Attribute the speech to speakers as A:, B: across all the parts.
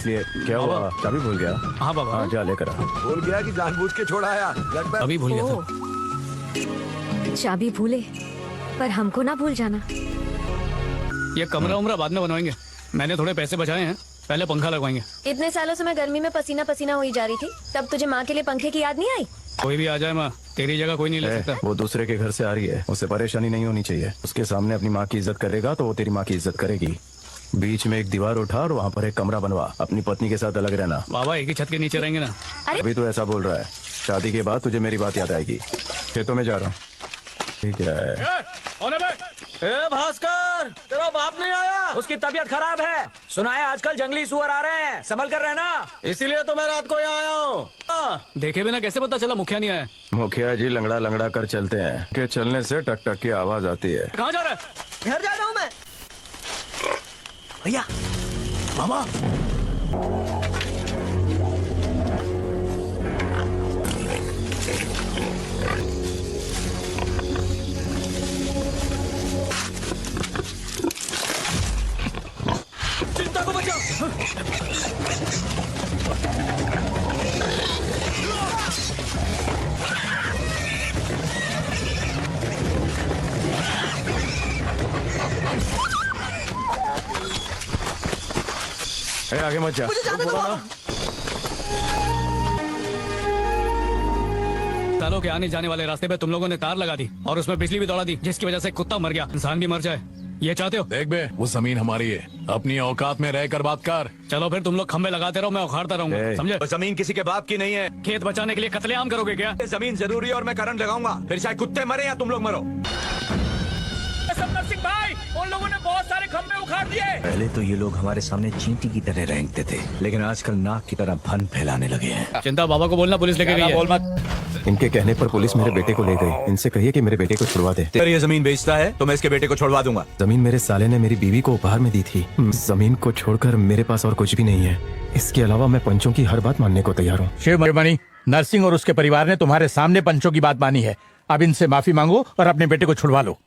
A: इसलिए क्या हुआ? चाबी भूल गया?
B: हाँ बाबा।
A: हाँ जा लेकर आ।
C: भूल गया कि जानबूझ के छोड़ाया? लगता है
B: अभी भूल गया था।
D: चाबी भूले पर हमको ना भूल जाना।
B: ये कमरा उमरा बाद में बनवाएंगे, मैंने थोड़े पैसे बचाए हैं, पहले पंखा लगवाएंगे।
D: इतने सालों से मैं गर्मी में पसीना पसीना हुई जा रही थी, तब तुझे माँ के लिए पंखे की याद नहीं आई?
B: कोई भी आ जाए माँ, तेरी जगह कोई नहीं ले सकता।
A: वो दूसरे के घर से आ रही है, उसे परेशानी नहीं होनी चाहिए। उसके सामने अपनी माँ की इज्जत करेगा तो वो तेरी माँ की इज्जत करेगी। बीच में एक दीवार उठा और वहाँ पर एक कमरा बनवा। अपनी पत्नी के साथ अलग रहना।
B: बाबा एक ही छत के नीचे रहेंगे ना।
A: अभी तो ऐसा बोल रहा है, शादी के बाद तुझे मेरी बात याद आएगी। खेतों में जा रहा हूँ। ठीक है।
E: ए भास्कर, तेरा बाप नहीं आया? उसकी तबीयत खराब है। सुना है आजकल जंगली सुअर आ रहे हैं, संभल कर रहना। इसीलिए तो मैं रात को यहाँ आया हूँ।
B: देखे बिना कैसे पता चला मुखिया नहीं आया?
A: मुखिया जी लंगड़ा लंगड़ा कर चलते हैं कि चलने से टक टक की आवाज आती है।
B: कहाँ जा रहा है?
E: घर जा रहा हूँ मैं। भैया,
A: मामा
E: चिंता को बचाओ।
A: आगे मत जा।
B: सालों के आने जाने वाले रास्ते पे तुम लोगों ने तार लगा दी और उसमें बिजली भी दौड़ा दी, जिसकी वजह से कुत्ता मर गया, इंसान भी मर जाए। ये चाहते हो?
F: देख बे, वो जमीन हमारी है, अपनी औकात में रहकर बात कर।
B: चलो फिर तुम लोग खंबे लगाते रहो, मैं उखाड़ता रहूंगा,
A: ए।
B: समझे?
C: जमीन किसी के बाप की नहीं है।
B: खेत बचाने के लिए कत्लेआम करोगे क्या?
C: ये जमीन जरूरी है और मैं करंट लगाऊंगा, फिर चाहे कुत्ते मरे या तुम लोग मरो।
E: सत्तर सिंह भाई, उन लोगों ने बहुत सारे खंभे उखाड़ दिए।
G: पहले तो ये लोग हमारे सामने चींटी की तरह रेंगते थे, लेकिन आजकल नाक की तरह फन फैलाने लगे हैं।
B: चिंता बाबा को बोलना, पुलिस लेके गई है।
E: बोल मत।
A: इनके कहने पर पुलिस मेरे बेटे को ले गई। इनसे कहिए कि मेरे बेटे को छुड़वा दे।
C: अगर ये जमीन बेचता है तो मैं इसके बेटे को छुड़वा दूंगा।
A: जमीन मेरे साले ने मेरी बीवी को उपहार में दी थी। जमीन को छोड़कर मेरे पास और कुछ भी नहीं है। इसके अलावा मैं पंचों की हर बात मानने को तैयार हूँ।
H: शिवमणि, नरसिंह और उसके परिवार ने तुम्हारे सामने पंचों की बात मानी है। अब इनसे माफी मांगो और अपने बेटे को छुड़वा लो।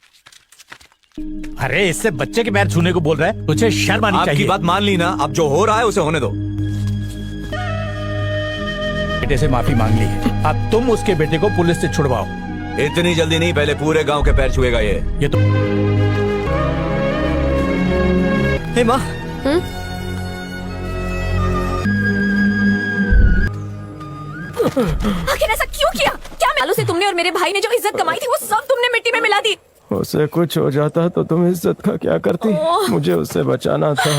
H: अरे इससे बच्चे के पैर छूने को बोल रहा है, तुझे शर्म आनी चाहिए।
C: आपकी बात मान ली ना, अब जो हो रहा है उसे होने दो।
H: बेटे से माफी मांग ली है, अब तुम उसके बेटे को पुलिस से छुड़वाओ।
C: इतनी जल्दी नहीं, पहले पूरे गांव के पैर छुएगा ये
H: तो
C: हे माँ,
D: आखिर ऐसा क्यों किया? क्या मालूम से तुमने और मेरे भाई ने जो इज्जत कमाई थी वो सब तुमने मिट्टी में मिला दी।
A: उसे कुछ हो जाता तो तुम इज्जत का क्या करती? मुझे उससे बचाना था।